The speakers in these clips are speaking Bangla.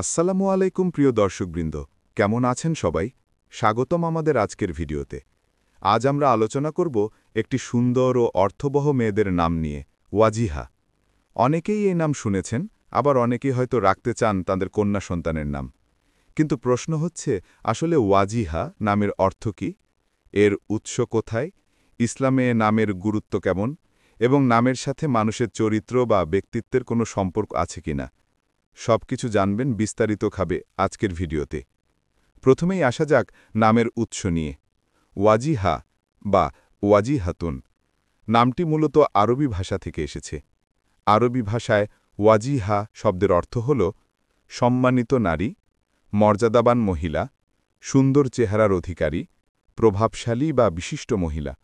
আসসালামু আলাইকুম প্রিয় দর্শকবৃন্দ, কেমন আছেন সবাই? স্বাগতম আমাদের আজকের ভিডিওতে। আজ আমরা আলোচনা করব একটি সুন্দর ও অর্থবহ মেয়েদের নাম নিয়ে, ওয়াজিহা। অনেকেই এই নাম শুনেছেন, আবার অনেকেই হয়তো রাখতে চান তাদের কন্যা সন্তানের নাম। কিন্তু প্রশ্ন হচ্ছে, আসলে ওয়াজিহা নামের অর্থ কী? এর উৎস কোথায়? ইসলামে এ নামের গুরুত্ব কেমন? এবং নামের সাথে মানুষের চরিত্র বা ব্যক্তিত্বের কোনো সম্পর্ক আছে কিনা? সবকিছু জানবেন বিস্তারিতভাবে আজকের ভিডিওতে। প্রথমেই আসা যাক নামের উৎস নিয়ে। ওয়াজিহা বা ওয়াজিহাতুন নামটি মূলত আরবি ভাষা থেকে এসেছে। আরবি ভাষায় ওয়াজিহা শব্দের অর্থ হল সম্মানিত নারী, মর্যাদাবান মহিলা, সুন্দর চেহারার অধিকারী, প্রভাবশালী বা বিশিষ্ট মহিলা।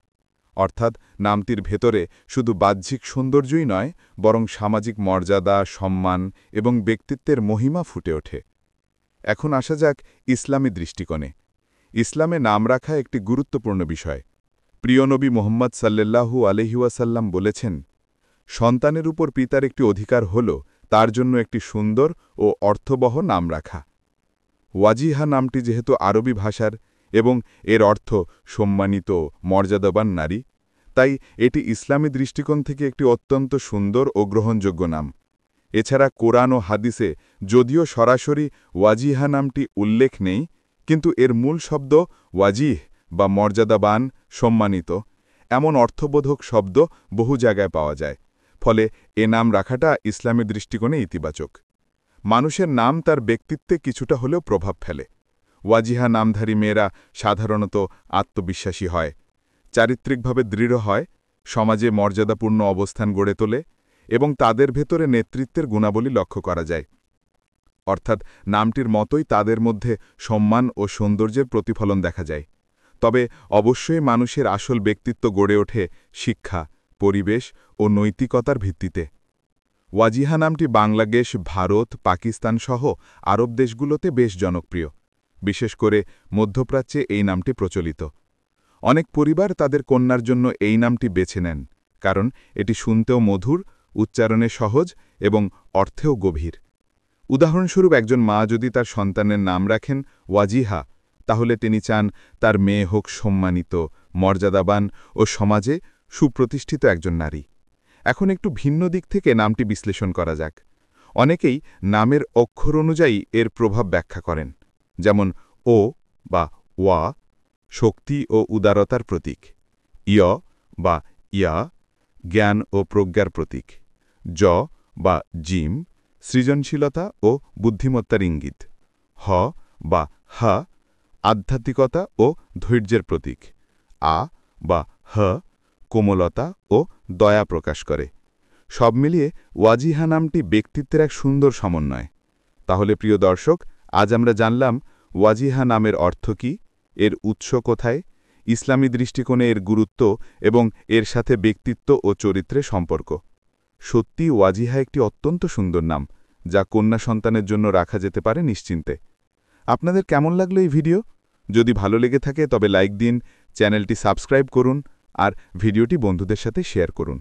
অর্থাৎ নামটির ভেতরে শুধু বাহ্যিক সৌন্দর্যই নয়, বরং সামাজিক মর্যাদা, সম্মান এবং ব্যক্তিত্বের মহিমা ফুটে ওঠে। এখন আসা যাক ইসলামী দৃষ্টিকোণে। ইসলামে নাম রাখা একটি গুরুত্বপূর্ণ বিষয়। প্রিয় নবী মুহাম্মদ সাল্লাল্লাহু আলাইহি ওয়াসাল্লাম বলেছেন, সন্তানের উপর পিতার একটি অধিকার হল তার জন্য একটি সুন্দর ও অর্থবহ নাম রাখা। ওয়াজিহা নামটি যেহেতু আরবি ভাষার এবং এর অর্থ সম্মানিত, মর্যাদাবান নারী, তাই এটি ইসলামী দৃষ্টিকোণ থেকে একটি অত্যন্ত সুন্দর ও গ্রহণযোগ্য নাম। এছাড়া কোরআন ও হাদিসে যদিও সরাসরি ওয়াজিহা নামটি উল্লেখ নেই, কিন্তু এর মূল শব্দ ওয়াজিহ বা মর্যাদাবান, সম্মানিত, এমন অর্থবোধক শব্দ বহু জায়গায় পাওয়া যায়। ফলে এ নাম রাখাটা ইসলামী দৃষ্টিকোণে ইতিবাচক। মানুষের নাম তার ব্যক্তিত্বে কিছুটা হলেও প্রভাব ফেলে। ওয়াজিহা নামধারী মেয়েরা সাধারণত আত্মবিশ্বাসী হয়, চারিত্রিকভাবে দৃঢ় হয়, সমাজে মর্যাদাপূর্ণ অবস্থান গড়ে তোলে এবং তাদের ভেতরে নেতৃত্বের গুণাবলী লক্ষ্য করা যায়। অর্থাৎ নামটির মতোই তাদের মধ্যে সম্মান ও সৌন্দর্যের প্রতিফলন দেখা যায়। তবে অবশ্যই মানুষের আসল ব্যক্তিত্ব গড়ে ওঠে শিক্ষা, পরিবেশ ও নৈতিকতার ভিত্তিতে। ওয়াজিহা নামটি বাংলাদেশ, ভারত, পাকিস্তান সহ আরব দেশগুলোতে বেশ জনপ্রিয়। বিশেষ করে মধ্যপ্রাচ্যে এই নামটি প্রচলিত। অনেক পরিবার তাদের কন্যার জন্য এই নামটি বেছে নেন, কারণ এটি শুনতেও মধুর, উচ্চারণে সহজ এবং অর্থেও গভীর। উদাহরণস্বরূপ একজন মা যদি তার সন্তানের নাম রাখেন ওয়াজিহা, তাহলে তিনি চান তার মেয়ে হোক সম্মানিত, মর্যাদাবান ও সমাজে সুপ্রতিষ্ঠিত একজন নারী। এখন একটু ভিন্ন দিক থেকে নামটি বিশ্লেষণ করা যাক। অনেকেই নামের অক্ষর অনুযায়ী এর প্রভাব ব্যাখ্যা করেন। যেমন ও বা ওয়া শক্তি ও উদারতার প্রতীক, ইয় বা ইয়া জ্ঞান ও প্রজ্ঞার প্রতীক, জ বা জিম সৃজনশীলতা ও বুদ্ধিমত্তার ইঙ্গিত, হ বা হা আধ্যাত্মিকতা ও ধৈর্যের প্রতীক, আ বা হ কোমলতা ও দয়া প্রকাশ করে। সব মিলিয়ে ওয়াজিহা নামটি ব্যক্তিত্বের এক সুন্দর সমন্বয়। তাহলে প্রিয় দর্শক, আজ আমরা জানলাম ওয়াজিহা নামের অর্থ কী, এর উৎস কোথায়, ইসলামী দৃষ্টিকোণে এর গুরুত্ব এবং এর সাথে ব্যক্তিত্ব ও চরিত্রের সম্পর্ক। সত্যি ওয়াজিহা একটি অত্যন্ত সুন্দর নাম, যা কন্যা সন্তানের জন্য রাখা যেতে পারে নিশ্চিন্তে। আপনাদের কেমন লাগলো এই ভিডিও? যদি ভালো লেগে থাকে তবে লাইক দিন, চ্যানেলটি সাবস্ক্রাইব করুন আর ভিডিওটি বন্ধুদের সাথে শেয়ার করুন।